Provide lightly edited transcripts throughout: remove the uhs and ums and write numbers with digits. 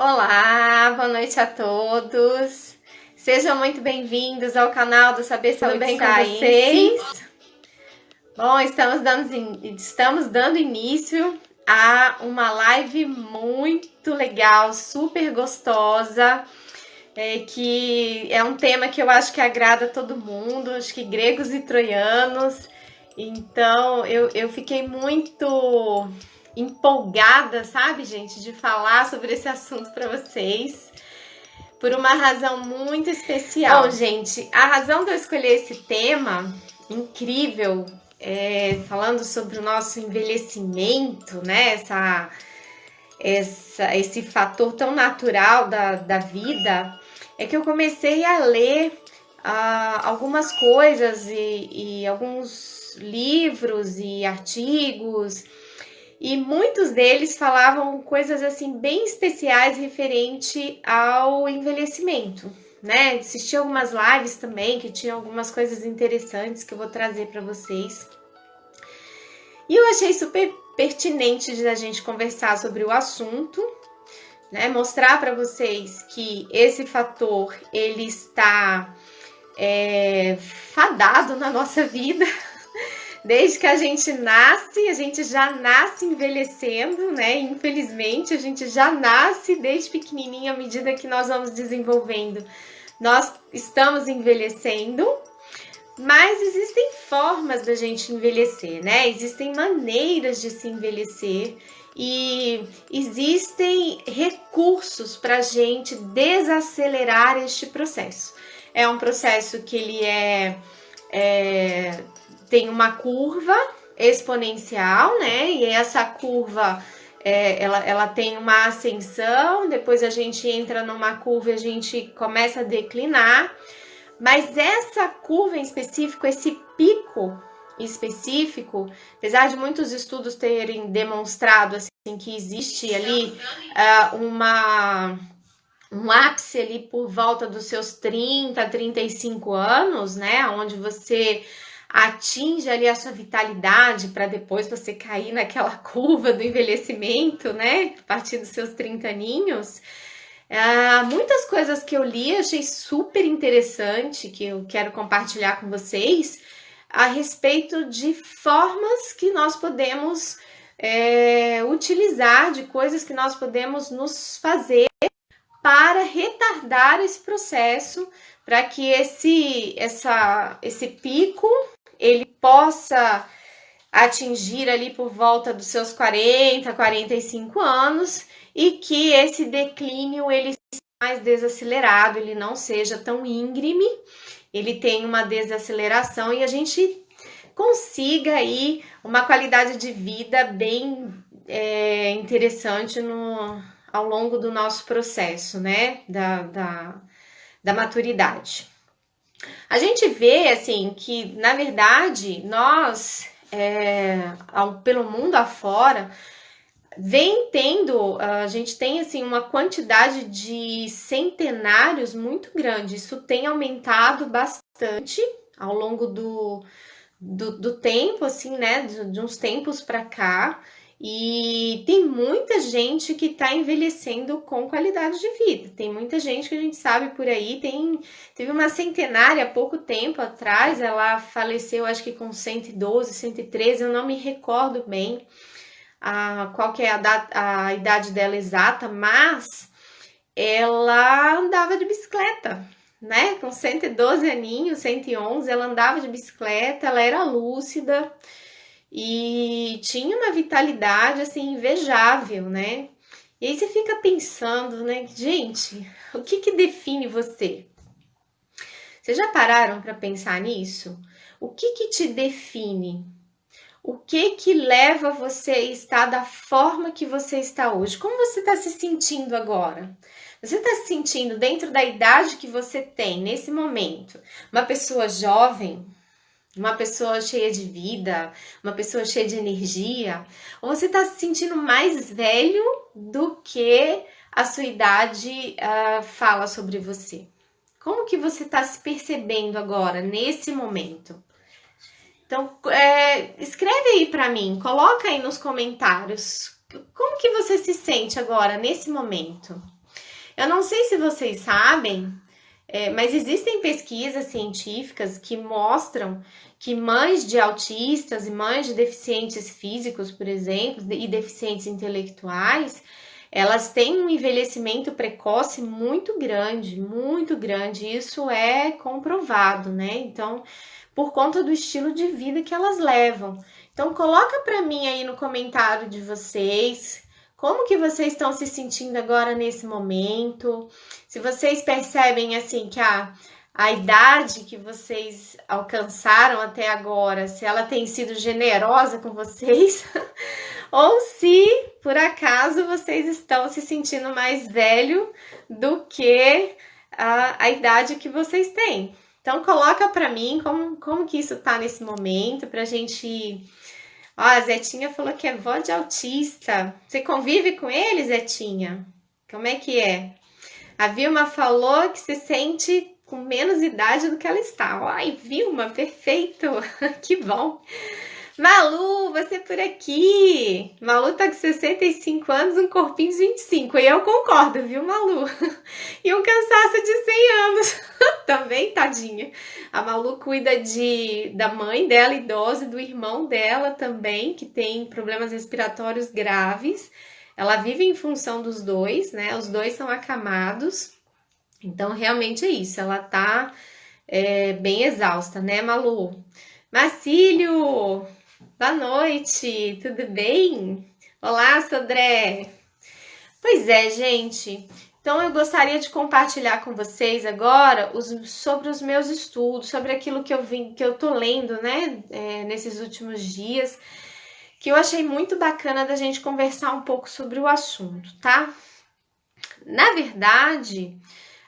Olá, boa noite a todos. Sejam muito bem-vindos ao canal do Saber Saúde bem com vocês. Bom, estamos dando início a uma live muito legal, super gostosa, que é um tema que eu acho que agrada a todo mundo, acho que gregos e troianos. Então, eu fiquei muito empolgada, sabe, gente, de falar sobre esse assunto para vocês, por uma razão muito especial. Bom, gente, a razão de eu escolher esse tema incrível, falando sobre o nosso envelhecimento, né, esse fator tão natural da vida, é que eu comecei a ler algumas coisas e alguns livros e artigos, e muitos deles falavam coisas assim bem especiais referente ao envelhecimento, né? Assisti algumas lives também que tinham algumas coisas interessantes que eu vou trazer para vocês. E eu achei super pertinente de a gente conversar sobre o assunto, né? Mostrar para vocês que esse fator ele está fadado na nossa vida. Desde que a gente nasce, a gente já nasce envelhecendo, né? Infelizmente, a gente já nasce desde pequenininho, à medida que nós vamos desenvolvendo, nós estamos envelhecendo, mas existem formas da gente envelhecer, né? Existem maneiras de se envelhecer e existem recursos para a gente desacelerar este processo. É um processo que ele tem uma curva exponencial, né? E essa curva, ela tem uma ascensão, depois a gente entra numa curva e a gente começa a declinar. Mas essa curva em específico, esse pico específico, apesar de muitos estudos terem demonstrado assim, que existe ali um ápice ali por volta dos seus 30, 35 anos, né? Onde você atinge ali a sua vitalidade para depois você cair naquela curva do envelhecimento, né? A partir dos seus 30 aninhos. Muitas coisas que eu li, achei super interessante, que eu quero compartilhar com vocês, a respeito de formas que nós podemos utilizar, de coisas que nós podemos nos fazer para retardar esse processo, para que esse pico ele possa atingir ali por volta dos seus 40, 45 anos e que esse declínio ele seja mais desacelerado, ele não seja tão íngreme, ele tenha uma desaceleração e a gente consiga aí uma qualidade de vida bem interessante ao longo do nosso processo, né, da maturidade. A gente vê, assim, que, na verdade, nós, pelo mundo afora, a gente tem, assim, uma quantidade de centenários muito grande. Isso tem aumentado bastante ao longo do tempo, assim, né, de uns tempos para cá. E tem muita gente que está envelhecendo com qualidade de vida. Tem muita gente que a gente sabe por aí. Teve uma centenária há pouco tempo atrás, ela faleceu acho que com 112, 113, eu não me recordo bem qual que é a idade dela exata, mas ela andava de bicicleta, né? Com 112 aninhos, 111, ela andava de bicicleta, ela era lúcida e tinha uma vitalidade assim invejável, né? E aí você fica pensando, né, gente, o que define você? Vocês já pararam para pensar nisso? O que te define? O que leva você a estar da forma que você está hoje? Como você está se sentindo agora? Você está se sentindo dentro da idade que você tem nesse momento? Uma pessoa jovem? Uma pessoa cheia de vida, uma pessoa cheia de energia, ou você está se sentindo mais velho do que a sua idade fala sobre você? Como que você está se percebendo agora, nesse momento? Então, escreve aí para mim, coloca aí nos comentários, como que você se sente agora, nesse momento? Eu não sei se vocês sabem, mas existem pesquisas científicas que mostram que mães de autistas e mães de deficientes físicos, por exemplo, e deficientes intelectuais, elas têm um envelhecimento precoce muito grande, muito grande. Isso é comprovado, né? Então, por conta do estilo de vida que elas levam. Então, coloca para mim aí no comentário de vocês como que vocês estão se sentindo agora nesse momento. Se vocês percebem assim que a idade que vocês alcançaram até agora, se ela tem sido generosa com vocês, ou se por acaso vocês estão se sentindo mais velho do que a idade que vocês têm. Então coloca para mim como que isso tá nesse momento, pra gente. Ó, a Zetinha falou que é vó de autista. Você convive com ele, Zetinha? Como é que é? A Vilma falou que se sente com menos idade do que ela está. Ai, Vilma, perfeito! Que bom! Malu, você por aqui! Malu tá com 65 anos, um corpinho de 25. E eu concordo, viu, Malu? E um cansaço de 100 anos. Também, tadinha. A Malu cuida da mãe dela, idosa, e do irmão dela também, que tem problemas respiratórios graves. Ela vive em função dos dois, né? Os dois são acamados. Então, realmente é isso. Ela tá bem exausta, né, Malu? Marcílio, boa noite, tudo bem? Olá, Sodré. Pois é, gente. Então, eu gostaria de compartilhar com vocês agora sobre os meus estudos, sobre aquilo que eu tô lendo, né, nesses últimos dias, que eu achei muito bacana da gente conversar um pouco sobre o assunto, tá? Na verdade,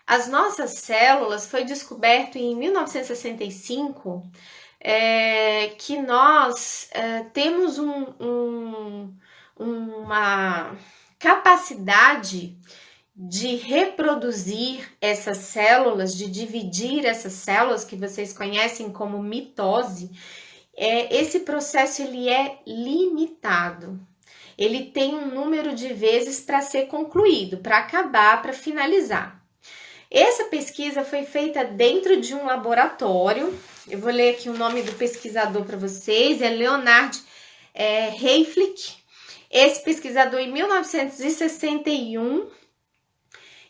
as nossas células foi descoberto em 1965 que nós temos uma capacidade de reproduzir essas células, de dividir essas células que vocês conhecem como mitose. Esse processo ele é limitado. Ele tem um número de vezes para ser concluído, para acabar, para finalizar. Essa pesquisa foi feita dentro de um laboratório. Eu vou ler aqui o nome do pesquisador para vocês, é Leonard Hayflick. Esse pesquisador, em 1961,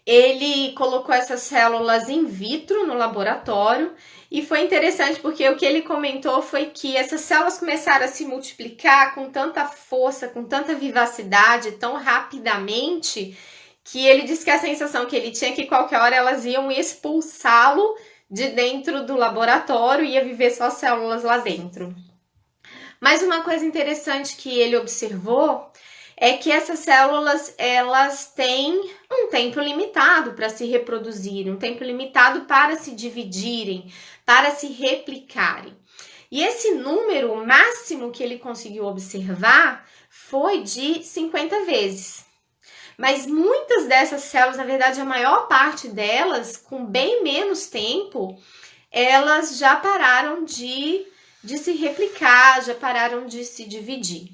ele colocou essas células in vitro no laboratório e foi interessante porque o que ele comentou foi que essas células começaram a se multiplicar com tanta força, com tanta vivacidade, tão rapidamente, que ele disse que a sensação que ele tinha é que qualquer hora elas iam expulsá-lo de dentro do laboratório e ia viver só células lá dentro. Mas uma coisa interessante que ele observou é que essas células, elas têm um tempo limitado para se reproduzirem, um tempo limitado para se dividirem, para se replicarem. E esse número máximo que ele conseguiu observar foi de 50 vezes. Mas muitas dessas células, na verdade, a maior parte delas, com bem menos tempo, elas já pararam de se replicar, já pararam de se dividir.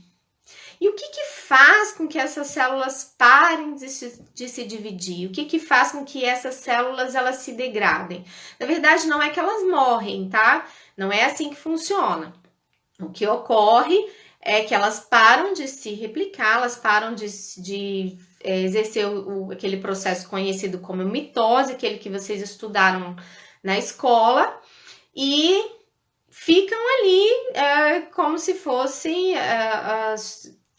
E o que faz com que essas células parem de se dividir? O que faz com que essas células elas se degradem? Na verdade, não é que elas morrem, tá? Não é assim que funciona. O que ocorre é que elas param de se replicar, elas param de exercer aquele processo conhecido como mitose, aquele que vocês estudaram na escola, e ficam ali como se fossem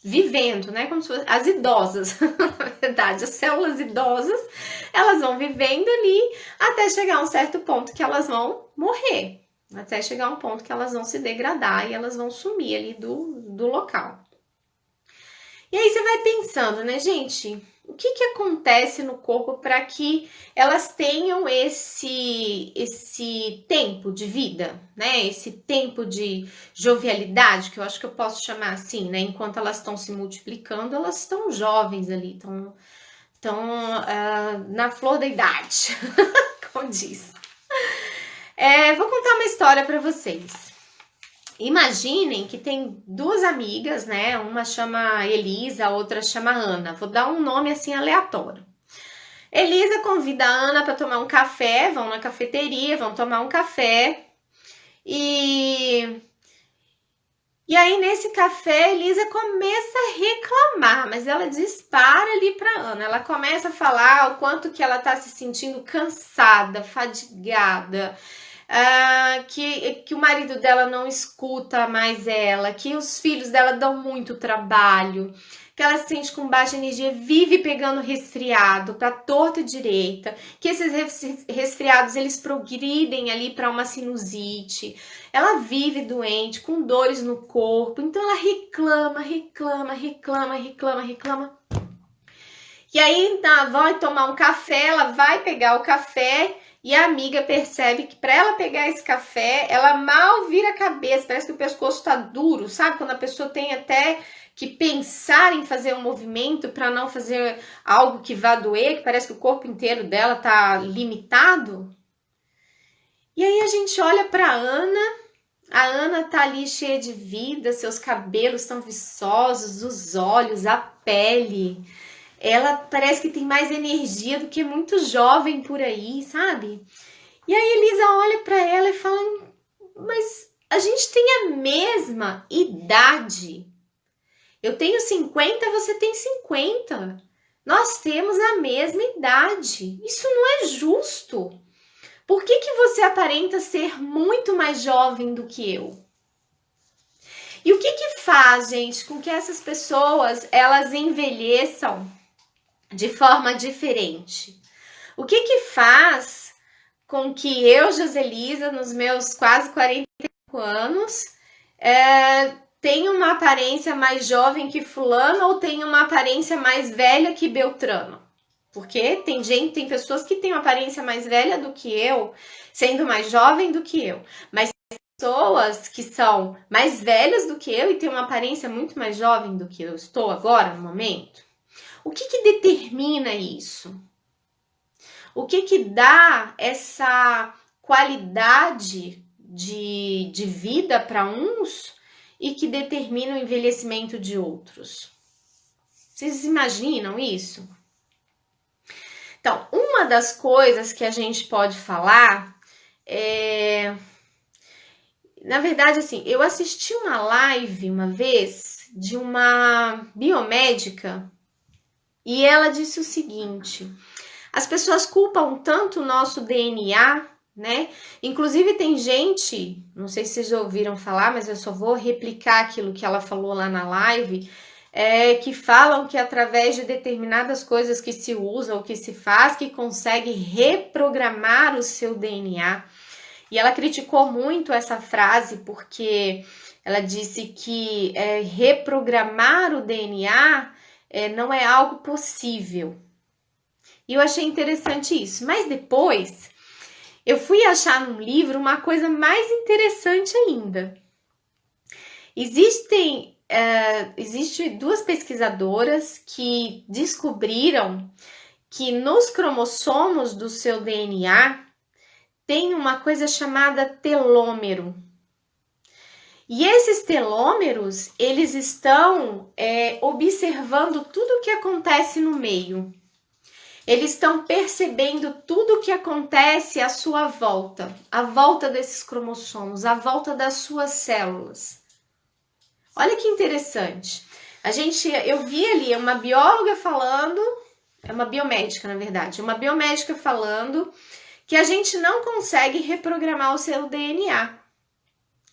vivendo, né? Como se fossem as idosas, na verdade, as células idosas, elas vão vivendo ali até chegar a um certo ponto que elas vão morrer, até chegar a um ponto que elas vão se degradar e elas vão sumir ali do local. E aí você vai pensando, né, gente? O que acontece no corpo para que elas tenham esse tempo de vida, né? Esse tempo de jovialidade, que eu acho que eu posso chamar assim, né? Enquanto elas estão se multiplicando, elas estão jovens ali, estão na flor da idade, como diz. Vou contar uma história para vocês. Imaginem que tem duas amigas, né? Uma chama Elisa, a outra chama Ana. Vou dar um nome assim aleatório. Elisa convida a Ana para tomar um café, vão na cafeteria, vão tomar um café. E aí, nesse café, Elisa começa a reclamar, mas ela dispara ali para Ana. Ela começa a falar o quanto que ela tá se sentindo cansada, fadigada, que o marido dela não escuta mais ela, que os filhos dela dão muito trabalho, que ela se sente com baixa energia, vive pegando resfriado para torta e direita, que esses resfriados eles progridem ali para uma sinusite. Ela vive doente, com dores no corpo, então ela reclama. E aí vai tomar um café, ela vai pegar o café e a amiga percebe que para ela pegar esse café, ela mal vira a cabeça, parece que o pescoço tá duro, sabe? Quando a pessoa tem até que pensar em fazer um movimento para não fazer algo que vá doer, que parece que o corpo inteiro dela tá limitado. E aí a gente olha para Ana, a Ana tá ali cheia de vida, seus cabelos estão viçosos, os olhos, a pele. Ela parece que tem mais energia do que muito jovem por aí, sabe? E aí Elisa olha para ela e fala: mas a gente tem a mesma idade. Eu tenho 50, você tem 50. Nós temos a mesma idade. Isso não é justo. Por que você aparenta ser muito mais jovem do que eu? E o que faz, gente, com que essas pessoas elas envelheçam de forma diferente? O que faz com que eu, Joselisa, nos meus quase 45 anos, tenha uma aparência mais jovem que fulano ou tenha uma aparência mais velha que Beltrano? Porque tem pessoas que têm uma aparência mais velha do que eu, sendo mais jovem do que eu. Mas pessoas que são mais velhas do que eu e têm uma aparência muito mais jovem do que eu estou agora, no momento. O que determina isso? O que dá essa qualidade de vida para uns e que determina o envelhecimento de outros? Vocês imaginam isso? Então, uma das coisas que a gente pode falar é... Na verdade, assim, eu assisti uma live uma vez de uma biomédica e ela disse o seguinte: as pessoas culpam tanto o nosso DNA, né? Inclusive tem gente, não sei se vocês já ouviram falar, mas eu só vou replicar aquilo que ela falou lá na live, que falam que através de determinadas coisas que se usa ou que se faz, que consegue reprogramar o seu DNA. E ela criticou muito essa frase porque ela disse que reprogramar o DNA não é algo possível. E eu achei interessante isso. Mas depois eu fui achar num livro uma coisa mais interessante ainda. Existem duas pesquisadoras que descobriram que nos cromossomos do seu DNA tem uma coisa chamada telômero. E esses telômeros, eles estão observando tudo o que acontece no meio. Eles estão percebendo tudo o que acontece à sua volta, à volta desses cromossomos, à volta das suas células. Olha que interessante. Eu vi ali uma bióloga falando, é uma biomédica, na verdade, uma biomédica falando que a gente não consegue reprogramar o seu DNA.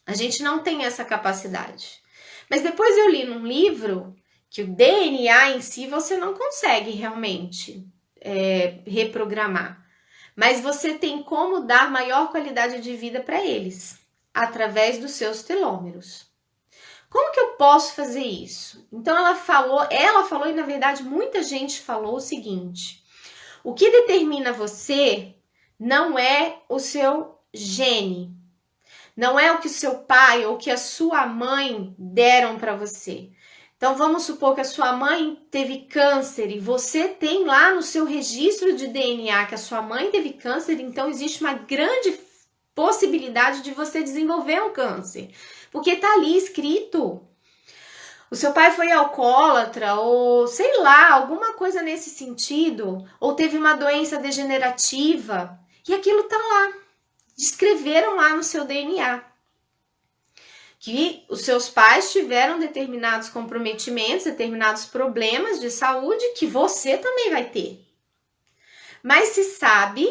A gente não tem essa capacidade. Mas depois eu li num livro que o DNA em si você não consegue realmente reprogramar. Mas você tem como dar maior qualidade de vida para eles, através dos seus telômeros. Como que eu posso fazer isso? Então ela falou e na verdade muita gente falou o seguinte: o que determina você não é o seu gene, não é o que o seu pai ou que a sua mãe deram para você. Então vamos supor que a sua mãe teve câncer e você tem lá no seu registro de DNA que a sua mãe teve câncer, então existe uma grande possibilidade de você desenvolver um câncer, porque tá ali escrito. O seu pai foi alcoólatra, ou sei lá, alguma coisa nesse sentido, ou teve uma doença degenerativa, e aquilo tá lá. Descreveram lá no seu DNA que os seus pais tiveram determinados comprometimentos, determinados problemas de saúde que você também vai ter. Mas se sabe,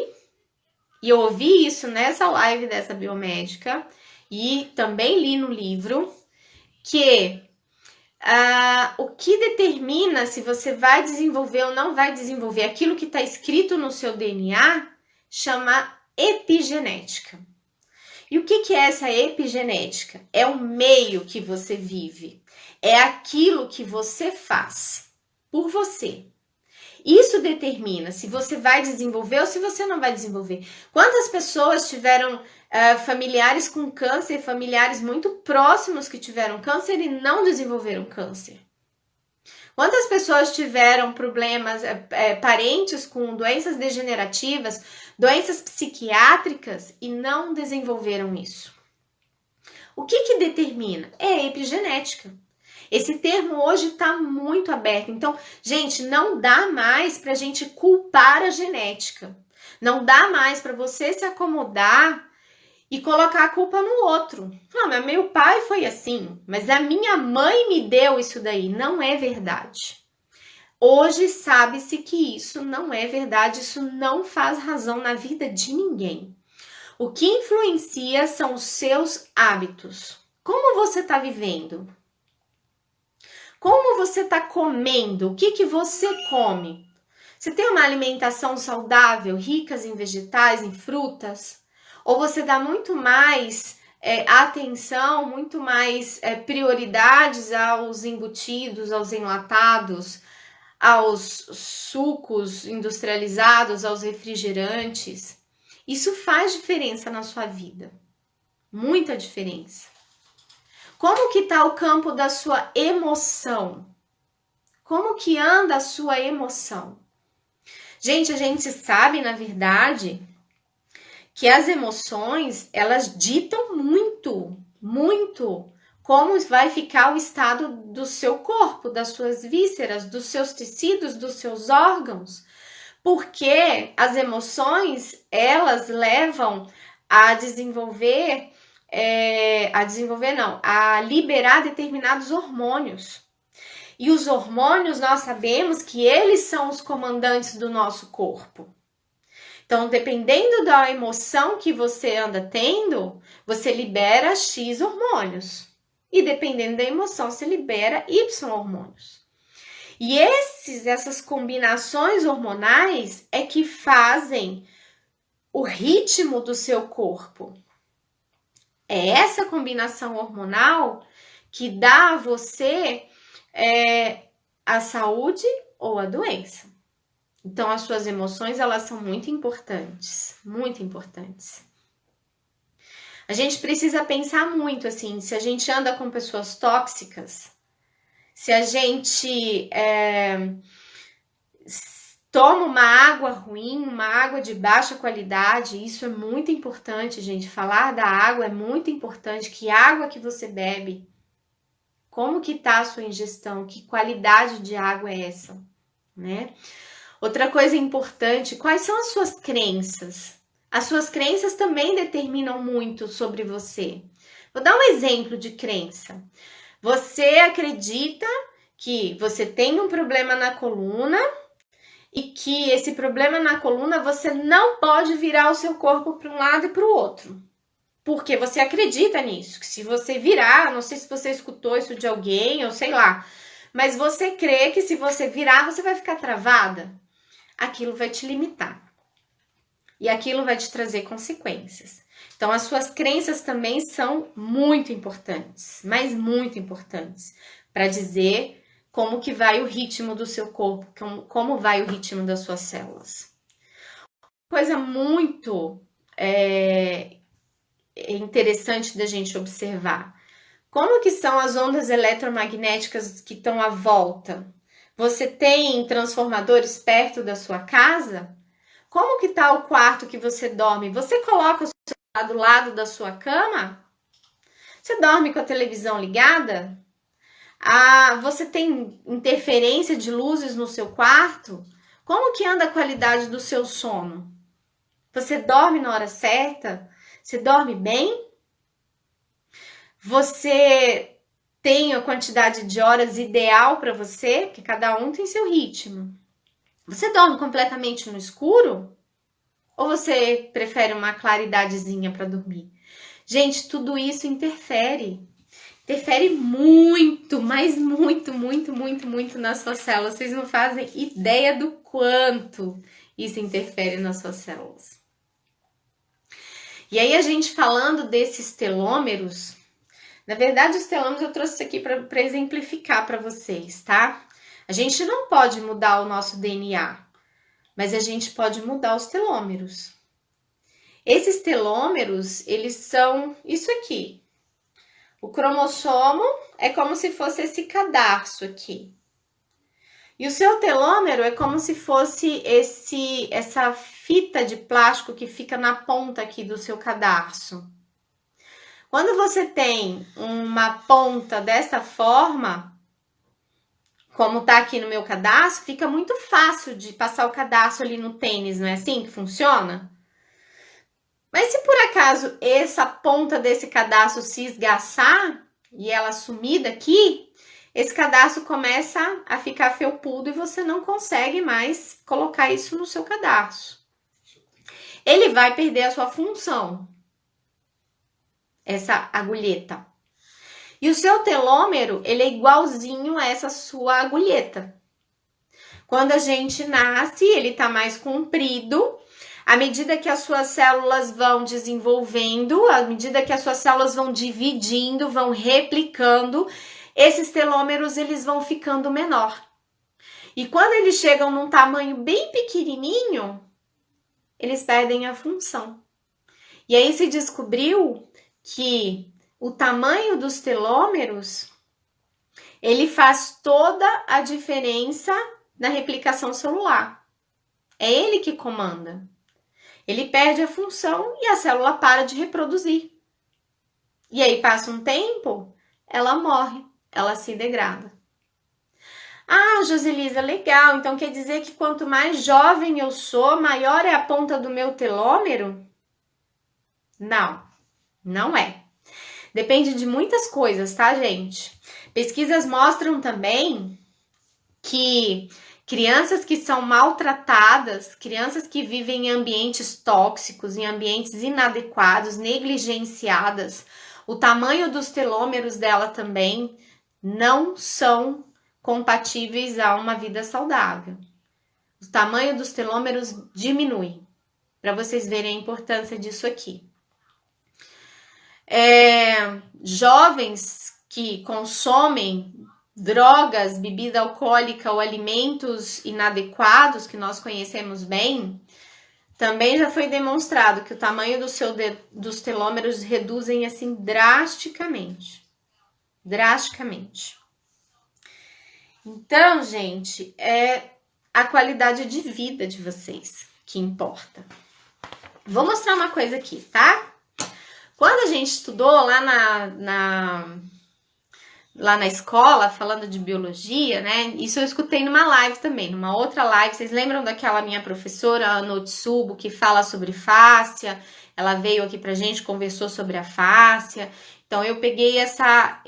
e eu ouvi isso nessa live dessa biomédica, e também li no livro, que o que determina se você vai desenvolver ou não vai desenvolver aquilo que está escrito no seu DNA chama epigenética. E o que é essa epigenética? É o meio que você vive, é aquilo que você faz por você. Isso determina se você vai desenvolver ou se você não vai desenvolver. Quantas pessoas tiveram familiares com câncer, familiares muito próximos que tiveram câncer e não desenvolveram câncer? Quantas pessoas tiveram problemas, parentes com doenças degenerativas, doenças psiquiátricas e não desenvolveram isso? O que determina? É a epigenética. Esse termo hoje está muito aberto. Então, gente, não dá mais para a gente culpar a genética. Não dá mais para você se acomodar e colocar a culpa no outro. Mas meu pai foi assim, mas a minha mãe me deu isso daí. Não é verdade. Hoje sabe-se que isso não é verdade, isso não faz razão na vida de ninguém. O que influencia são os seus hábitos. Como você está vivendo? Como você está comendo? O que você come? Você tem uma alimentação saudável, ricas em vegetais, em frutas? Ou você dá muito mais atenção, muito mais prioridades aos embutidos, aos enlatados, aos sucos industrializados, aos refrigerantes? Isso faz diferença na sua vida. Muita diferença. Como que está o campo da sua emoção? Como que anda a sua emoção? Gente, a gente sabe, na verdade, que as emoções, elas ditam muito como vai ficar o estado do seu corpo, das suas vísceras, dos seus tecidos, dos seus órgãos. Porque as emoções, elas levam a desenvolver... a liberar determinados hormônios. E os hormônios, nós sabemos que eles são os comandantes do nosso corpo. Então, dependendo da emoção que você anda tendo, você libera X hormônios. E dependendo da emoção, você libera Y hormônios. E essas combinações hormonais é que fazem o ritmo do seu corpo. É essa combinação hormonal que dá a você a saúde ou a doença. Então, as suas emoções, elas são muito importantes, muito importantes. A gente precisa pensar muito, assim, se a gente anda com pessoas tóxicas, se a gente toma uma água ruim, uma água de baixa qualidade, isso é muito importante, gente. Falar da água é muito importante. Que água que você bebe? Como que tá a sua ingestão? Que qualidade de água é essa? Né? Outra coisa importante, quais são as suas crenças? As suas crenças também determinam muito sobre você. Vou dar um exemplo de crença. Você acredita que você tem um problema na coluna e que esse problema na coluna você não pode virar o seu corpo para um lado e para o outro. Porque você acredita nisso, que se você virar, não sei se você escutou isso de alguém ou sei lá, mas você crê que se você virar, você vai ficar travada. Aquilo vai te limitar. E aquilo vai te trazer consequências. Então, as suas crenças também são muito importantes, mas muito importantes, para dizer como que vai o ritmo do seu corpo, como vai o ritmo das suas células. Coisa muito interessante da gente observar. Como que são as ondas eletromagnéticas que estão à volta? Você tem transformadores perto da sua casa? Como que está o quarto que você dorme? Você coloca o celular do lado da sua cama? Você dorme com a televisão ligada? Você tem interferência de luzes no seu quarto? Como que anda a qualidade do seu sono? Você dorme na hora certa? Você dorme bem? Você tem a quantidade de horas ideal para você? Porque cada um tem seu ritmo. Você dorme completamente no escuro? Ou você prefere uma claridadezinha para dormir? Gente, tudo isso interfere. Interfere muito, mas muito, muito, muito, muito nas suas células. Vocês não fazem ideia do quanto isso interfere nas suas células. E aí, a gente falando desses telômeros, na verdade, os telômeros eu trouxe isso aqui para exemplificar para vocês, tá? A gente não pode mudar o nosso DNA, mas a gente pode mudar os telômeros. Esses telômeros, eles são isso aqui. O cromossomo é como se fosse esse cadarço aqui. E o seu telômero é como se fosse essa fita de plástico que fica na ponta aqui do seu cadarço. Quando você tem uma ponta dessa forma, como tá aqui no meu cadarço, fica muito fácil de passar o cadarço ali no tênis, não é assim que funciona? Mas se por acaso essa ponta desse cadarço se esgaçar e ela sumir daqui, esse cadarço começa a ficar felpudo e você não consegue mais colocar isso no seu cadarço. Ele vai perder a sua função, essa agulheta. E o seu telômero, ele é igualzinho a essa sua agulheta. Quando a gente nasce, ele tá mais comprido. À medida que as suas células vão desenvolvendo, à medida que as suas células vão dividindo, vão replicando, esses telômeros eles vão ficando menor. E quando eles chegam num tamanho bem pequenininho, eles perdem a função. E aí se descobriu que o tamanho dos telômeros, ele faz toda a diferença na replicação celular. É ele que comanda. Ele perde a função e a célula para de reproduzir. E aí passa um tempo, ela morre, ela se degrada. Ah, Joselisa, legal. Então quer dizer que quanto mais jovem eu sou, maior é a ponta do meu telômero? Não, não é. Depende de muitas coisas, tá, gente? Pesquisas mostram também que crianças que são maltratadas, crianças que vivem em ambientes tóxicos, em ambientes inadequados, negligenciadas, o tamanho dos telômeros dela também não são compatíveis a uma vida saudável. O tamanho dos telômeros diminui, para vocês verem a importância disso aqui. Jovens que consomem drogas, bebida alcoólica ou alimentos inadequados, que nós conhecemos bem, também já foi demonstrado que o tamanho dos telômeros reduzem assim drasticamente. Drasticamente. Então, gente, é a qualidade de vida de vocês que importa. Vou mostrar uma coisa aqui, tá? Quando a gente estudou lá na escola, falando de biologia, né? Isso eu escutei numa live também, numa outra live. Vocês lembram daquela minha professora, Ana Otsubo, que fala sobre fáscia? Ela veio aqui pra gente, conversou sobre a fáscia. Então, eu peguei essa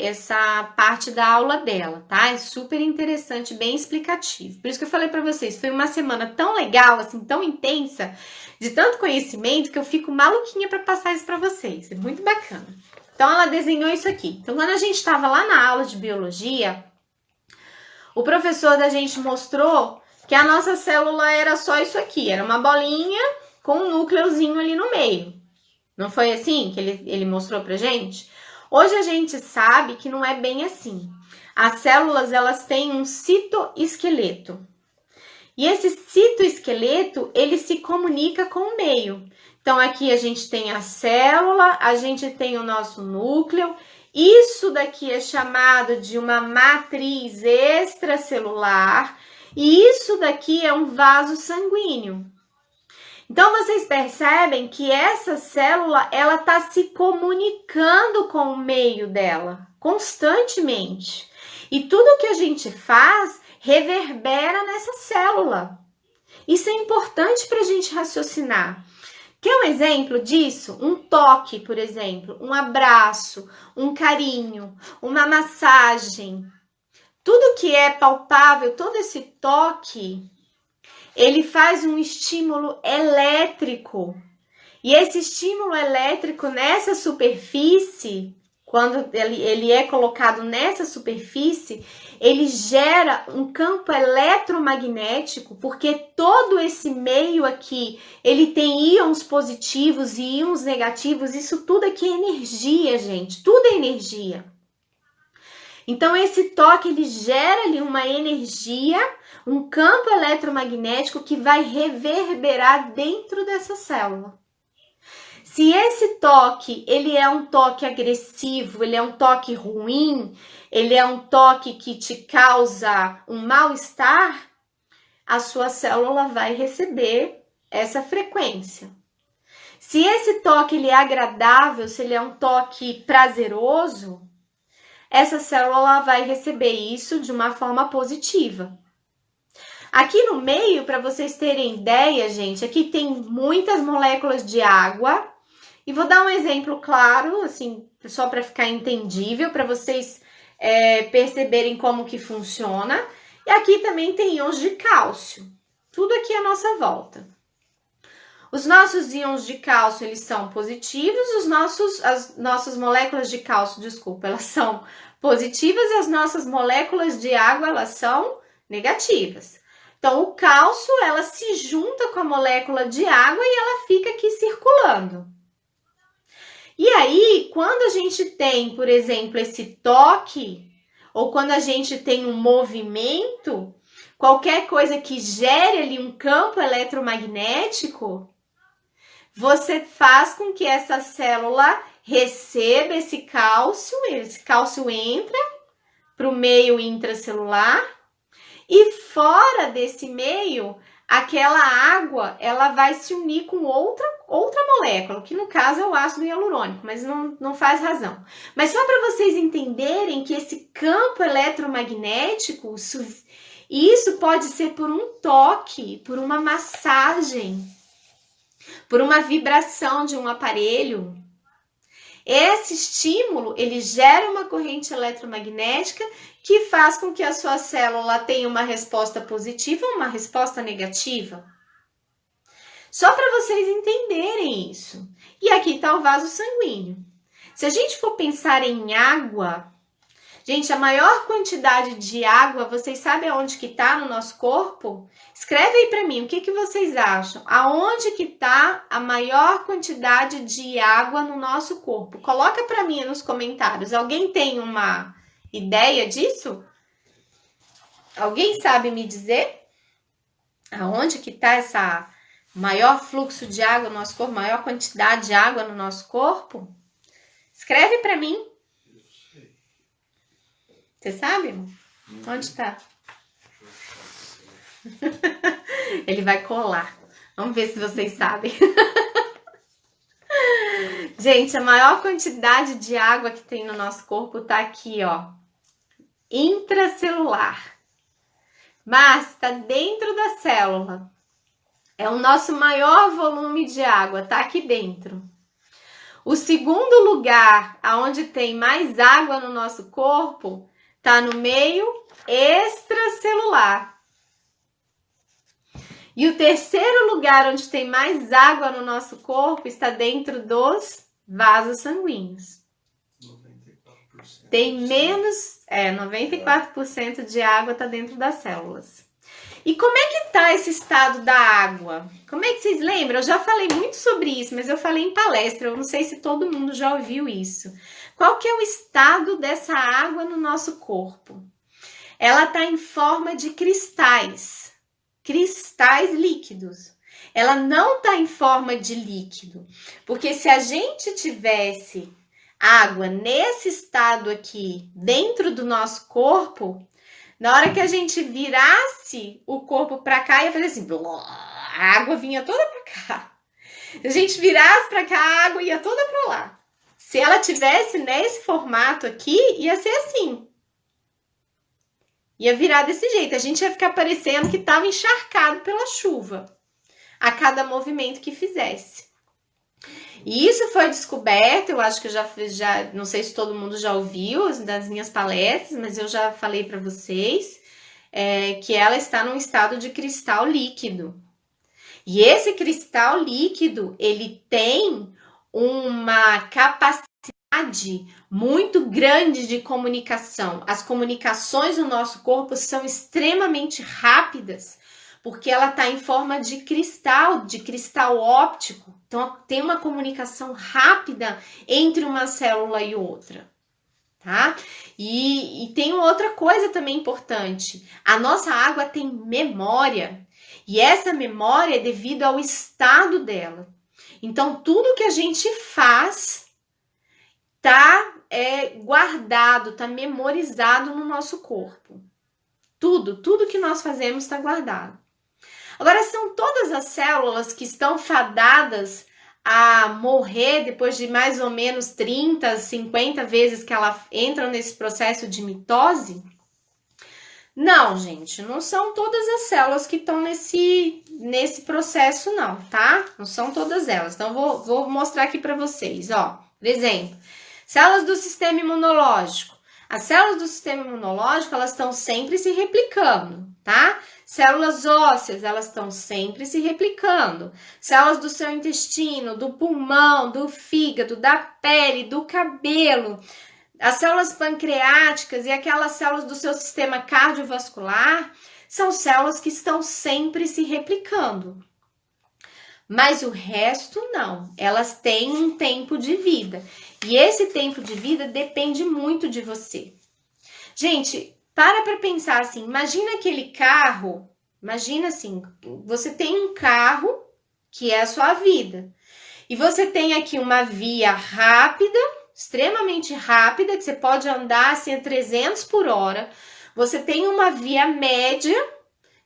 parte da aula dela, tá? É super interessante, bem explicativo. Por isso que eu falei pra vocês, foi uma semana tão legal, assim, tão intensa, de tanto conhecimento, que eu fico maluquinha pra passar isso pra vocês. É muito bacana. Então, ela desenhou isso aqui. Então, quando a gente estava lá na aula de biologia, o professor da gente mostrou que a nossa célula era só isso aqui. Era uma bolinha com um núcleozinho ali no meio. Não foi assim que ele mostrou pra gente? Hoje a gente sabe que não é bem assim. As células, elas têm um citoesqueleto. E esse citoesqueleto, ele se comunica com o meio. Então, aqui a gente tem a célula, a gente tem o nosso núcleo. Isso daqui é chamado de uma matriz extracelular. E isso daqui é um vaso sanguíneo. Então, vocês percebem que essa célula, ela está se comunicando com o meio dela, constantemente. E tudo que a gente faz reverbera nessa célula. Isso é importante para a gente raciocinar. Quer um exemplo disso? Um toque, por exemplo, um abraço, um carinho, uma massagem. Tudo que é palpável, todo esse toque, ele faz um estímulo elétrico. E esse estímulo elétrico nessa superfície, quando ele é colocado nessa superfície, ele gera um campo eletromagnético, porque todo esse meio aqui, ele tem íons positivos e íons negativos, isso tudo aqui é energia, gente, tudo é energia. Então, esse toque, ele gera ali uma energia, um campo eletromagnético que vai reverberar dentro dessa célula. Se esse toque, ele é um toque agressivo, ele é um toque ruim, ele é um toque que te causa um mal-estar, a sua célula vai receber essa frequência. Se esse toque ele é agradável, se ele é um toque prazeroso, essa célula vai receber isso de uma forma positiva. Aqui no meio, para vocês terem ideia, gente, aqui tem muitas moléculas de água. E vou dar um exemplo claro, assim, só para ficar entendível, para vocês perceberem como que funciona. E aqui também tem íons de cálcio. Tudo aqui à nossa volta. Os nossos íons de cálcio, eles são positivos, as nossas moléculas de cálcio, desculpa, elas são positivas e as nossas moléculas de água, elas são negativas. Então, o cálcio, ela se junta com a molécula de água e ela fica aqui circulando. E aí, quando a gente tem, por exemplo, esse toque, ou quando a gente tem um movimento, qualquer coisa que gere ali um campo eletromagnético, você faz com que essa célula receba esse cálcio entra para o meio intracelular e fora desse meio, aquela água, ela vai se unir com outra molécula, que no caso é o ácido hialurônico, mas não faz razão. Mas só para vocês entenderem que esse campo eletromagnético, isso pode ser por um toque, por uma massagem, por uma vibração de um aparelho. Esse estímulo, ele gera uma corrente eletromagnética que faz com que a sua célula tenha uma resposta positiva ou uma resposta negativa. Só para vocês entenderem isso. E aqui está o vaso sanguíneo. Se a gente for pensar em água, gente, a maior quantidade de água, vocês sabem aonde que está no nosso corpo? Escreve aí para mim, o que vocês acham? Aonde que está a maior quantidade de água no nosso corpo? Coloca para mim nos comentários. Alguém tem uma ideia disso? Alguém sabe me dizer? Aonde que está essa maior fluxo de água no nosso corpo, maior quantidade de água no nosso corpo? Escreve para mim. Você sabe? Onde está? Ele vai colar. Vamos ver se vocês sabem. Gente, a maior quantidade de água que tem no nosso corpo tá aqui, ó. Intracelular. Mas tá dentro da célula. É o nosso maior volume de água, tá aqui dentro. O segundo lugar aonde tem mais água no nosso corpo tá no meio extracelular. E o terceiro lugar onde tem mais água no nosso corpo está dentro dos vasos sanguíneos. 94%. Tem menos, 94% de água está dentro das células. E como é que tá esse estado da água? Como é que vocês lembram? Eu já falei muito sobre isso, mas eu falei em palestra, eu não sei se todo mundo já ouviu isso. Qual que é o estado dessa água no nosso corpo? Ela está em forma de cristais líquidos. Ela não está em forma de líquido, porque se a gente tivesse água nesse estado aqui dentro do nosso corpo, na hora que a gente virasse o corpo para cá, ia fazer assim, a água vinha toda para cá. Se a gente virasse para cá, a água ia toda para lá. Se ela tivesse nesse formato aqui, ia ser assim. Ia virar desse jeito. A gente ia ficar parecendo que estava encharcado pela chuva a cada movimento que fizesse. E isso foi descoberto, eu acho que eu já não sei se todo mundo já ouviu das minhas palestras, mas eu já falei para vocês que ela está num estado de cristal líquido. E esse cristal líquido, ele tem uma capacidade muito grande de comunicação. As comunicações no nosso corpo são extremamente rápidas, porque ela está em forma de cristal óptico. Então, tem uma comunicação rápida entre uma célula e outra, tá? E tem outra coisa também importante. A nossa água tem memória, e essa memória é devido ao estado dela. Então, tudo que a gente faz tá guardado, tá memorizado no nosso corpo. Tudo que nós fazemos está guardado. Agora, são todas as células que estão fadadas a morrer depois de mais ou menos 30, 50 vezes que elas entram nesse processo de mitose? Não, gente, não são todas as células que estão nesse processo, não, tá? Não são todas elas. Então, vou mostrar aqui para vocês, ó. Por exemplo, células do sistema imunológico. As células do sistema imunológico, elas estão sempre se replicando, tá? Células ósseas, elas estão sempre se replicando. Células do seu intestino, do pulmão, do fígado, da pele, do cabelo. As células pancreáticas e aquelas células do seu sistema cardiovascular são células que estão sempre se replicando. Mas o resto não, elas têm um tempo de vida. E esse tempo de vida depende muito de você. Gente, para pensar assim, imagina aquele carro, imagina assim, você tem um carro que é a sua vida. E você tem aqui uma via rápida, extremamente rápida, que você pode andar assim a 300 por hora. Você tem uma via média,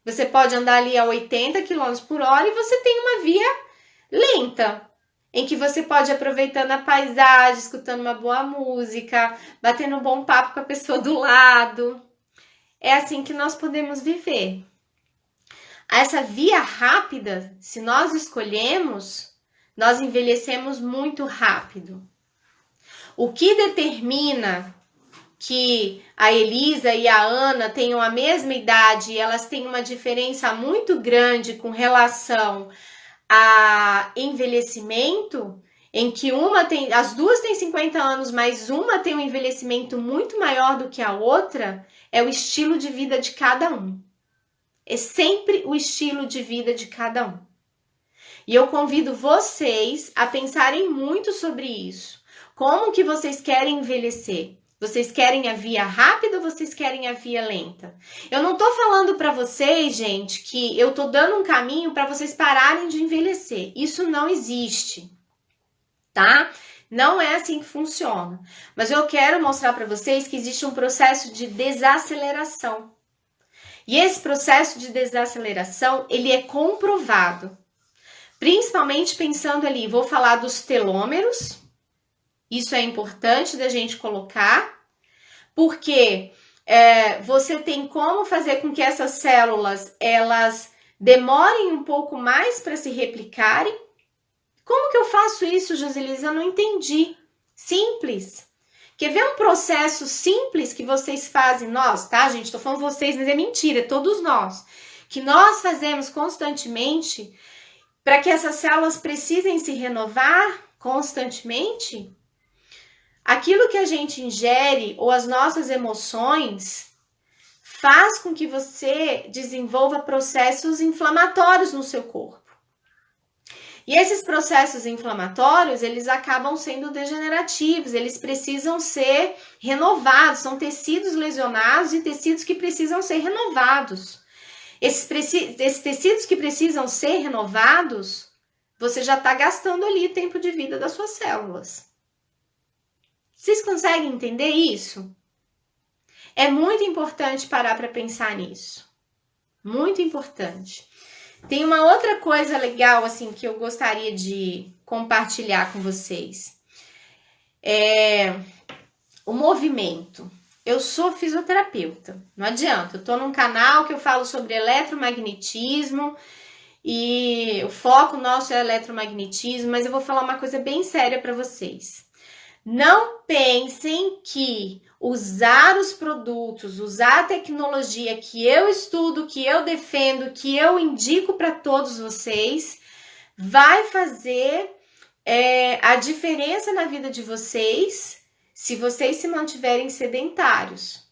você pode andar ali a 80 km por hora, e você tem uma via lenta, em que você pode ir aproveitando a paisagem, escutando uma boa música, batendo um bom papo com a pessoa do lado. É assim que nós podemos viver. Essa via rápida, se nós escolhemos, nós envelhecemos muito rápido. O que determina que a Elisa e a Ana tenham a mesma idade e elas têm uma diferença muito grande com relação a envelhecimento, em que as duas têm 50 anos, mas uma tem um envelhecimento muito maior do que a outra, é o estilo de vida de cada um. É sempre o estilo de vida de cada um. E eu convido vocês a pensarem muito sobre isso. Como que vocês querem envelhecer? Vocês querem a via rápida ou vocês querem a via lenta? Eu não tô falando para vocês, gente, que eu tô dando um caminho para vocês pararem de envelhecer. Isso não existe, tá? Não é assim que funciona. Mas eu quero mostrar para vocês que existe um processo de desaceleração. E esse processo de desaceleração, ele é comprovado. Principalmente pensando ali, vou falar dos telômeros. Isso é importante da gente colocar, porque você tem como fazer com que essas células, elas demorem um pouco mais para se replicarem. Como que eu faço isso, Joselisa? Eu não entendi. Simples. Quer ver um processo simples que vocês fazem? Nós, tá, gente? Tô falando vocês, mas é mentira, é todos nós. Que nós fazemos constantemente para que essas células precisem se renovar constantemente. Aquilo que a gente ingere ou as nossas emoções faz com que você desenvolva processos inflamatórios no seu corpo. E esses processos inflamatórios, eles acabam sendo degenerativos, eles precisam ser renovados, são tecidos lesionados e tecidos que precisam ser renovados. Esses tecidos que precisam ser renovados, você já está gastando ali o tempo de vida das suas células. Vocês conseguem entender isso? É muito importante parar para pensar nisso. Muito importante. Tem uma outra coisa legal assim que eu gostaria de compartilhar com vocês. O movimento. eu sou fisioterapeuta, não adianta. Eu tô num canal que eu falo sobre eletromagnetismo e o foco nosso é eletromagnetismo, mas eu vou falar uma coisa bem séria para vocês. Não pensem que usar os produtos, usar a tecnologia que eu estudo, que eu defendo, que eu indico para todos vocês, vai fazer a diferença na vida de vocês se vocês se mantiverem sedentários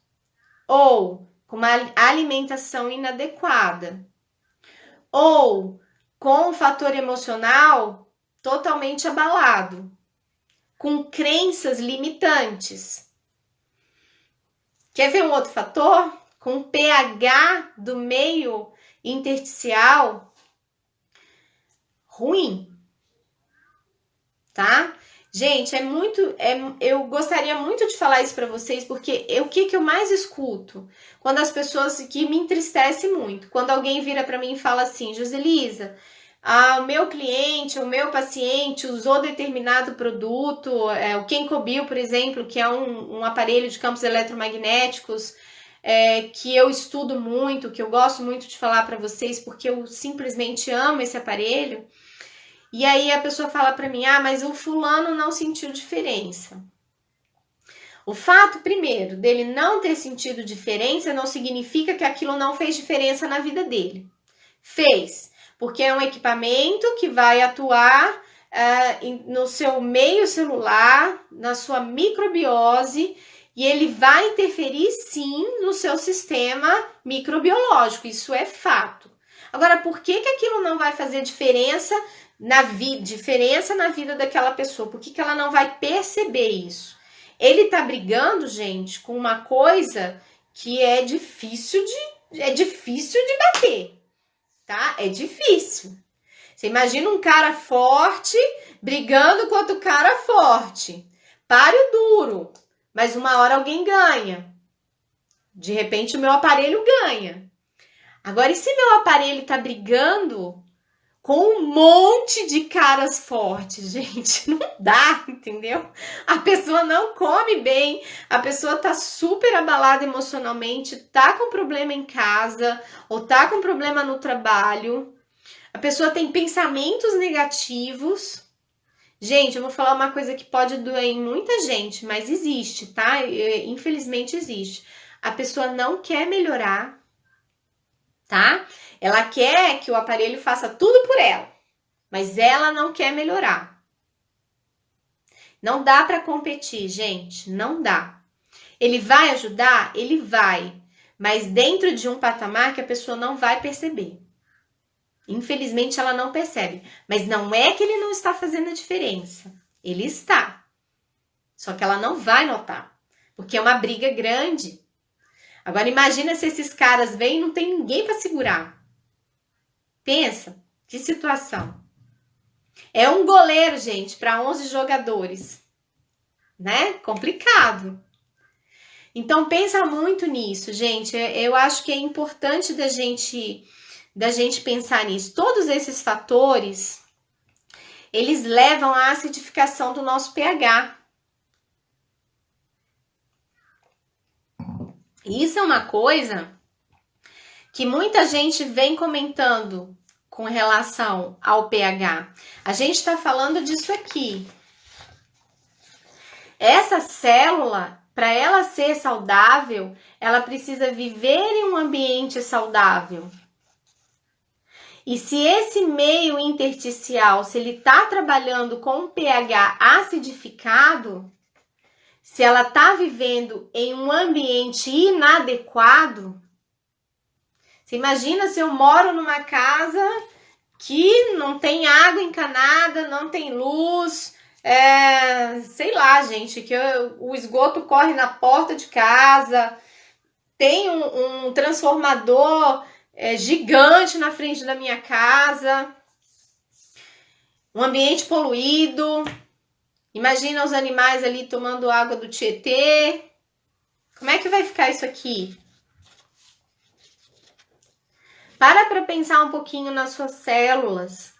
ou com uma alimentação inadequada ou com um fator emocional totalmente abalado, com crenças limitantes. Quer ver um outro fator? Com o pH do meio intersticial ruim, tá? Gente, eu gostaria muito de falar isso para vocês, porque o que eu mais escuto quando as pessoas, que me entristece muito, quando alguém vira para mim e fala assim, Joselisa, o meu cliente, o meu paciente usou determinado produto, o Kencobio, por exemplo, que é um aparelho de campos eletromagnéticos, que eu estudo muito, que eu gosto muito de falar para vocês, porque eu simplesmente amo esse aparelho. E aí a pessoa fala para mim, mas o fulano não sentiu diferença. O fato, primeiro, dele não ter sentido diferença não significa que aquilo não fez diferença na vida dele. Fez, porque é um equipamento que vai atuar no seu meio celular, na sua microbiose, e ele vai interferir sim no seu sistema microbiológico, isso é fato. Agora, por que aquilo não vai fazer diferença na vida daquela pessoa? Por que ela não vai perceber isso? Ele tá brigando, gente, com uma coisa que é difícil de bater, tá? É difícil. Você imagina um cara forte brigando com outro cara forte. Páreo duro, mas uma hora alguém ganha. De repente o meu aparelho ganha. Agora, e se meu aparelho tá brigando com um monte de caras fortes, gente? Não dá, entendeu? A pessoa não come bem, a pessoa tá super abalada emocionalmente, tá com problema em casa, ou tá com problema no trabalho, a pessoa tem pensamentos negativos. Gente, eu vou falar uma coisa que pode doer em muita gente, mas existe, tá? Infelizmente existe. A pessoa não quer melhorar, tá? Ela quer que o aparelho faça tudo por ela, mas ela não quer melhorar. Não dá para competir, gente, não dá. Ele vai ajudar? Ele vai, mas dentro de um patamar que a pessoa não vai perceber. Infelizmente, ela não percebe, mas não é que ele não está fazendo a diferença. Ele está, só que ela não vai notar, porque é uma briga grande. Agora, imagina se esses caras vêm e não tem ninguém para segurar. Pensa, que situação. É um goleiro, gente, para 11 jogadores, né? Complicado. Então, pensa muito nisso, gente. Eu acho que é importante da gente pensar nisso. Todos esses fatores, eles levam à acidificação do nosso pH. E isso é uma coisa que muita gente vem comentando com relação ao pH. A gente está falando disso aqui. Essa célula, para ela ser saudável, ela precisa viver em um ambiente saudável. E se esse meio intersticial, se ele está trabalhando com um pH acidificado, se ela está vivendo em um ambiente inadequado, você imagina se eu moro numa casa que não tem água encanada, não tem luz, sei lá, gente, que o esgoto corre na porta de casa, tem um transformador gigante na frente da minha casa, um ambiente poluído. Imagina os animais ali tomando água do Tietê. Como é que vai ficar isso aqui? Para pensar um pouquinho nas suas células.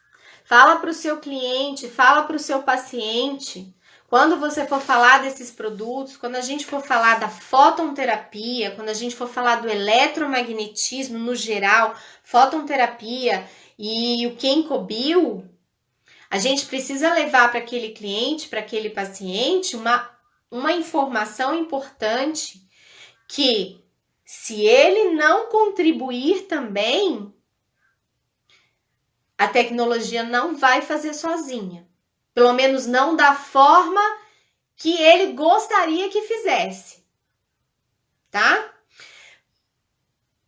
Fala para o seu cliente, fala para o seu paciente. Quando você for falar desses produtos, quando a gente for falar da fotonterapia, quando a gente for falar do eletromagnetismo no geral, fotonterapia e o Kenko-Bio, a gente precisa levar para aquele cliente, para aquele paciente, uma informação importante que, se ele não contribuir também, a tecnologia não vai fazer sozinha. Pelo menos não da forma que ele gostaria que fizesse. Tá?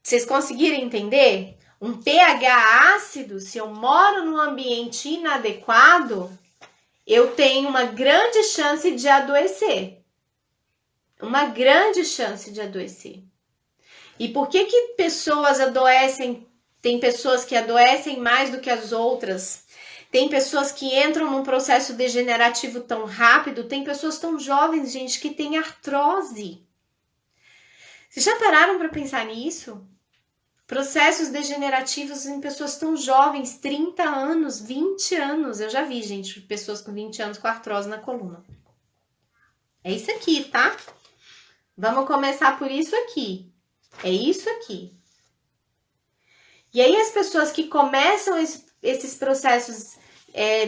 Vocês conseguiram entender? Um pH ácido, se eu moro num ambiente inadequado, eu tenho uma grande chance de adoecer. Uma grande chance de adoecer. E por que pessoas adoecem? Tem pessoas que adoecem mais do que as outras. Tem pessoas que entram num processo degenerativo tão rápido. Tem pessoas tão jovens, gente, que têm artrose. Vocês já pararam para pensar nisso? Processos degenerativos em pessoas tão jovens, 30 anos, 20 anos. Eu já vi, gente, pessoas com 20 anos com artrose na coluna. É isso aqui, tá? Vamos começar por isso aqui. É isso aqui. E aí as pessoas que começam esses processos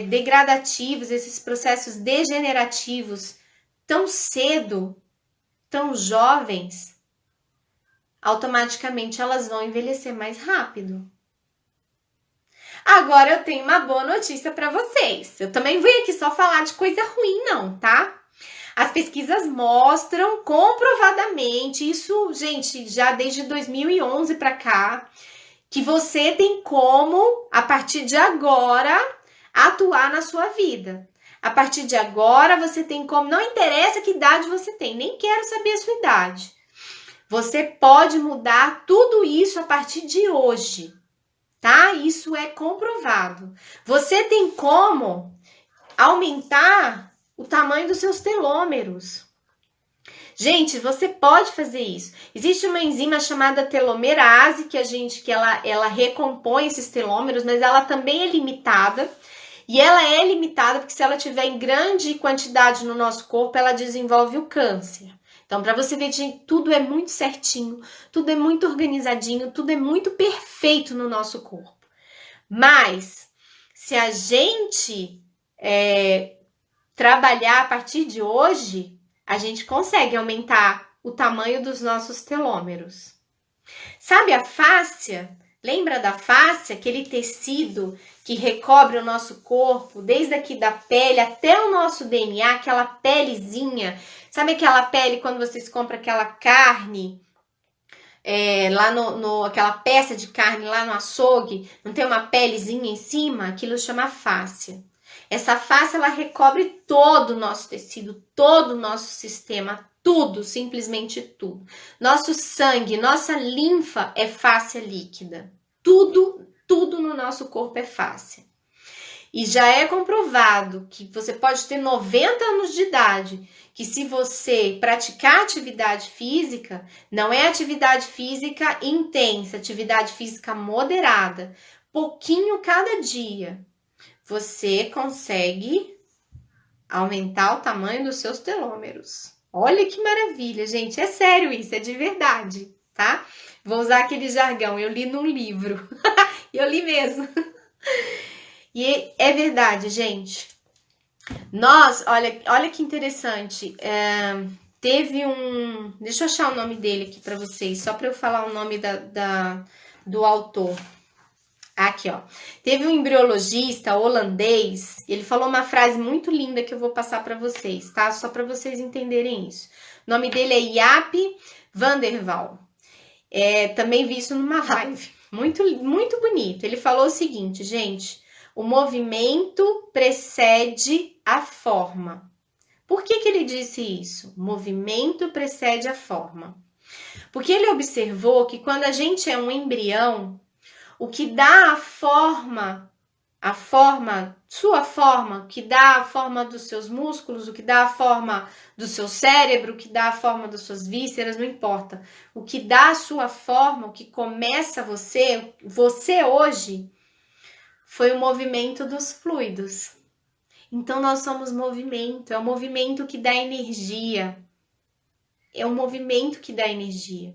degradativos, esses processos degenerativos tão cedo, tão jovens, automaticamente elas vão envelhecer mais rápido. Agora eu tenho uma boa notícia para vocês. Eu também vim aqui só falar de coisa ruim, não, tá? As pesquisas mostram comprovadamente, isso, gente, já desde 2011 para cá, que você tem como, a partir de agora, atuar na sua vida. A partir de agora, você tem como, não interessa que idade você tem, nem quero saber a sua idade. Você pode mudar tudo isso a partir de hoje, tá? Isso é comprovado. Você tem como aumentar o tamanho dos seus telômeros. Gente, você pode fazer isso. Existe uma enzima chamada telomerase que ela recompõe esses telômeros, mas ela também é limitada. E ela é limitada porque se ela tiver em grande quantidade no nosso corpo, ela desenvolve o câncer. Então, para você ver, gente, tudo é muito certinho, tudo é muito organizadinho, tudo é muito perfeito no nosso corpo. Mas, se a gente trabalhar a partir de hoje, a gente consegue aumentar o tamanho dos nossos telômeros. Sabe a fáscia? Lembra da fáscia? Aquele tecido que recobre o nosso corpo, desde aqui da pele até o nosso DNA, aquela pelezinha. Sabe aquela pele quando vocês compram aquela carne, lá aquela peça de carne lá no açougue, não tem uma pelezinha em cima? Aquilo chama fáscia. Essa fáscia, ela recobre todo o nosso tecido, todo o nosso sistema, tudo, simplesmente tudo. Nosso sangue, nossa linfa é fáscia líquida. Tudo no nosso corpo é fáscia. E já é comprovado que você pode ter 90 anos de idade, que se você praticar atividade física, não é atividade física intensa, atividade física moderada, pouquinho cada dia, você consegue aumentar o tamanho dos seus telômeros. Olha que maravilha, gente. É sério isso, é de verdade, tá? Vou usar aquele jargão, eu li num livro. Eu li mesmo. E é verdade, gente. Nós, olha que interessante. Teve um... Deixa eu achar o nome dele aqui para vocês, só para eu falar o nome do autor. Aqui, ó. Teve um embriologista holandês, ele falou uma frase muito linda que eu vou passar para vocês, tá? Só para vocês entenderem isso. O nome dele é Jaap van der Wal. Também vi isso numa live. Muito, muito bonito. Ele falou o seguinte, gente: o movimento precede a forma. Por que ele disse isso? O movimento precede a forma. Porque ele observou que quando a gente é um embrião, o que dá sua forma, o que dá a forma dos seus músculos, o que dá a forma do seu cérebro, o que dá a forma das suas vísceras, não importa. O que dá a sua forma, o que começa você hoje, foi o movimento dos fluidos. Então nós somos movimento, é o movimento que dá energia. É o movimento que dá energia.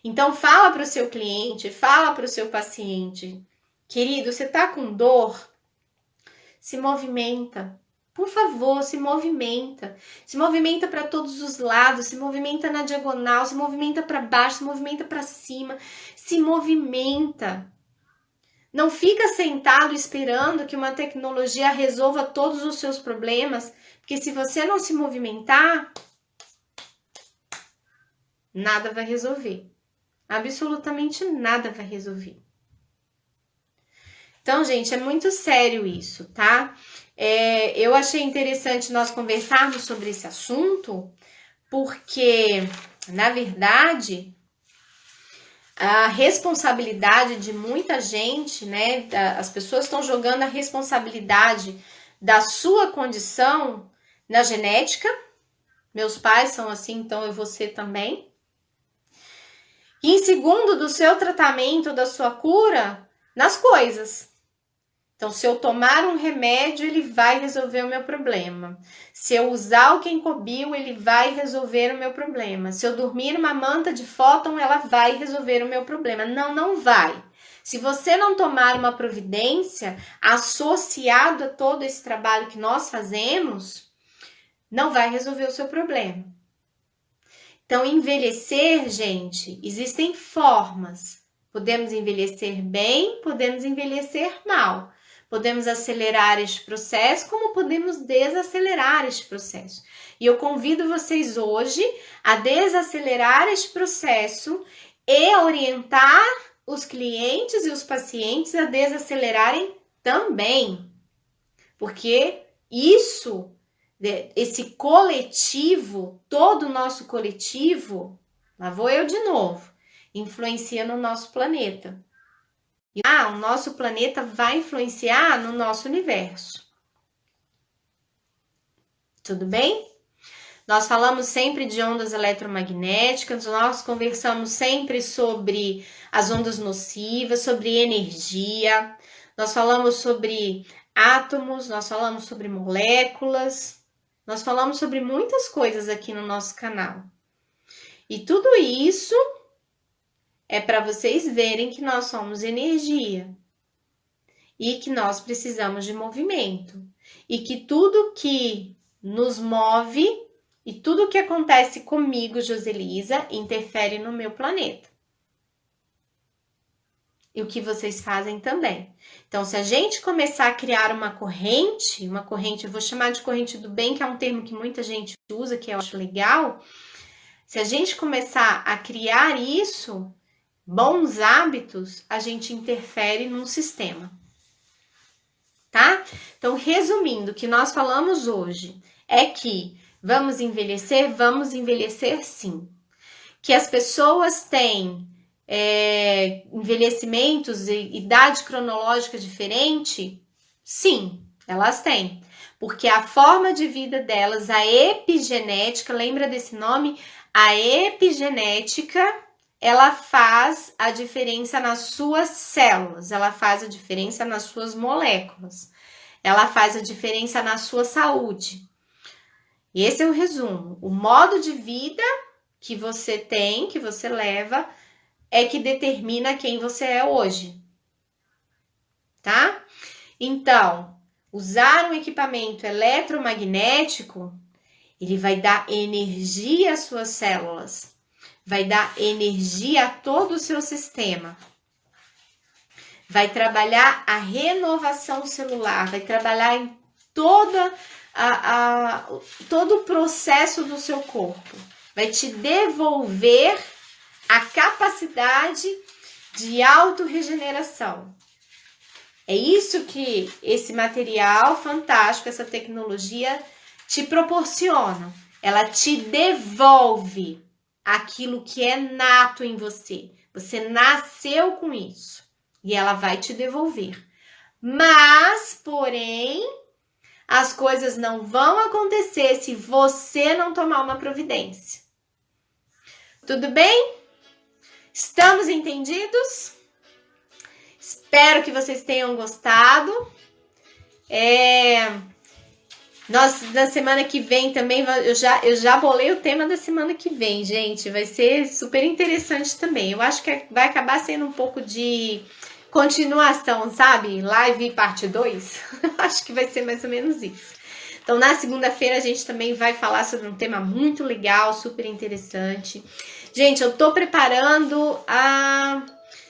Então fala para o seu cliente, fala para o seu paciente, querido, você está com dor? Se movimenta. Por favor, se movimenta. Se movimenta para todos os lados, se movimenta na diagonal, se movimenta para baixo, se movimenta para cima, se movimenta. Não fica sentado esperando que uma tecnologia resolva todos os seus problemas, porque se você não se movimentar, nada vai resolver. Absolutamente nada vai resolver. Então, gente, é muito sério isso, tá? Eu achei interessante nós conversarmos sobre esse assunto, porque, na verdade, a responsabilidade de muita gente, né? As pessoas estão jogando a responsabilidade da sua condição na genética. Meus pais são assim, então eu vou ser também. E em segundo, do seu tratamento, da sua cura, nas coisas. Então, se eu tomar um remédio, ele vai resolver o meu problema. Se eu usar o Kenkobil, ele vai resolver o meu problema. Se eu dormir numa manta de fóton, ela vai resolver o meu problema. Não, não vai. Se você não tomar uma providência associado a todo esse trabalho que nós fazemos, não vai resolver o seu problema. Então, envelhecer, gente, existem formas. Podemos envelhecer bem, podemos envelhecer mal. Podemos acelerar este processo, como podemos desacelerar este processo. E eu convido vocês hoje a desacelerar este processo e orientar os clientes e os pacientes a desacelerarem também. Porque esse coletivo, todo o nosso coletivo, lá vou eu de novo, influencia no nosso planeta. O nosso planeta vai influenciar no nosso universo. Tudo bem? Nós falamos sempre de ondas eletromagnéticas, nós conversamos sempre sobre as ondas nocivas, sobre energia, nós falamos sobre átomos, nós falamos sobre moléculas, nós falamos sobre muitas coisas aqui no nosso canal. E tudo isso é para vocês verem que nós somos energia e que nós precisamos de movimento e que tudo que nos move e tudo que acontece comigo, Joselisa, interfere no meu planeta. E o que vocês fazem também. Então, se a gente começar a criar uma corrente, eu vou chamar de corrente do bem, que é um termo que muita gente usa, que eu acho legal. Se a gente começar a criar isso, bons hábitos, a gente interfere num sistema, tá? Então, resumindo, o que nós falamos hoje é que vamos envelhecer sim. Que as pessoas têm envelhecimentos e idade cronológica diferente, sim, elas têm. Porque a forma de vida delas, a epigenética, lembra desse nome? A epigenética, ela faz a diferença nas suas células, ela faz a diferença nas suas moléculas, ela faz a diferença na sua saúde. E esse é o resumo. O modo de vida que você tem, que você leva, é que determina quem você é hoje, tá? Então, usar um equipamento eletromagnético, ele vai dar energia às suas células, vai dar energia a todo o seu sistema, vai trabalhar a renovação celular, vai trabalhar em todo o processo do seu corpo, vai te devolver a capacidade de autorregeneração. É isso que esse material fantástico, essa tecnologia te proporciona. Ela te devolve aquilo que é nato em você. Você nasceu com isso e ela vai te devolver. Mas, porém, as coisas não vão acontecer se você não tomar uma providência. Tudo bem? Estamos entendidos? Espero que vocês tenham gostado. Nós, na semana que vem também, eu já bolei o tema da semana que vem, gente. Vai ser super interessante também. Eu acho que vai acabar sendo um pouco de continuação, sabe? Live parte 2. Acho que vai ser mais ou menos isso. Então, na segunda-feira, a gente também vai falar sobre um tema muito legal, super interessante. Gente, eu tô preparando a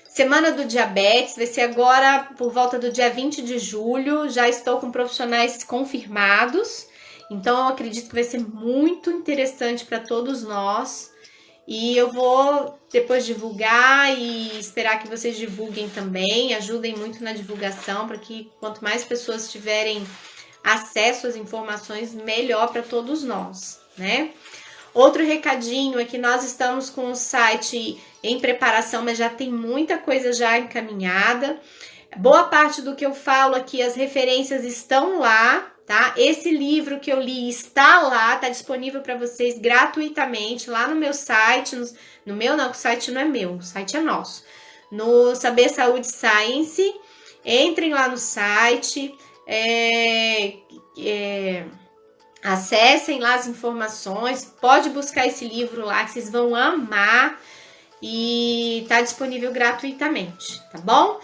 Semana do Diabetes, vai ser agora por volta do dia 20 de julho. Já estou com profissionais confirmados, então eu acredito que vai ser muito interessante para todos nós. E eu vou depois divulgar e esperar que vocês divulguem também, ajudem muito na divulgação, para que quanto mais pessoas tiverem acesso às informações, melhor para todos nós, né? Outro recadinho é que nós estamos com o site em preparação, mas já tem muita coisa já encaminhada. Boa parte do que eu falo aqui, as referências estão lá, tá? Esse livro que eu li está lá, tá disponível para vocês gratuitamente lá no meu site. No meu não, o site não é meu, o site é nosso. No Saber Saúde Science, entrem lá no site, acessem lá as informações, pode buscar esse livro lá que vocês vão amar e tá disponível gratuitamente, tá bom?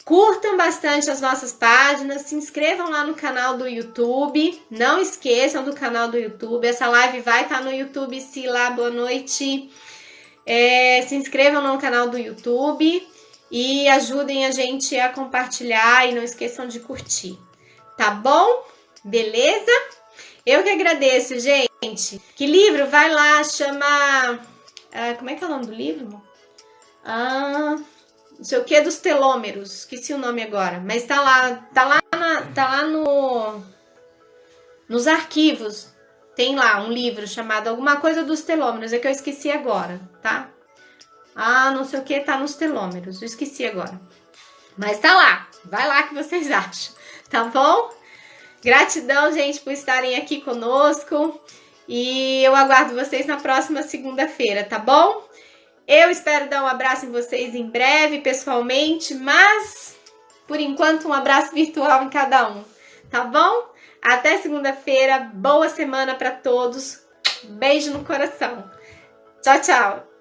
Curtam bastante as nossas páginas, se inscrevam lá no canal do YouTube, não esqueçam do canal do YouTube, essa live vai estar no YouTube, se lá, boa noite. Se inscrevam no canal do YouTube e ajudem a gente a compartilhar e não esqueçam de curtir, tá bom? Beleza? Eu que agradeço, gente. Que livro? Vai lá, chama... como é que é o nome do livro? Não sei o que dos telômeros. Esqueci o nome agora. Mas tá lá nos arquivos. Tem lá um livro chamado alguma coisa dos telômeros. É que eu esqueci agora, tá? Não sei o que tá nos telômeros. Eu esqueci agora. Mas tá lá. Vai lá que vocês acham. Tá bom? Gratidão, gente, por estarem aqui conosco e eu aguardo vocês na próxima segunda-feira, tá bom? Eu espero dar um abraço em vocês em breve, pessoalmente, mas por enquanto um abraço virtual em cada um, tá bom? Até segunda-feira, boa semana para todos, beijo no coração. Tchau, tchau!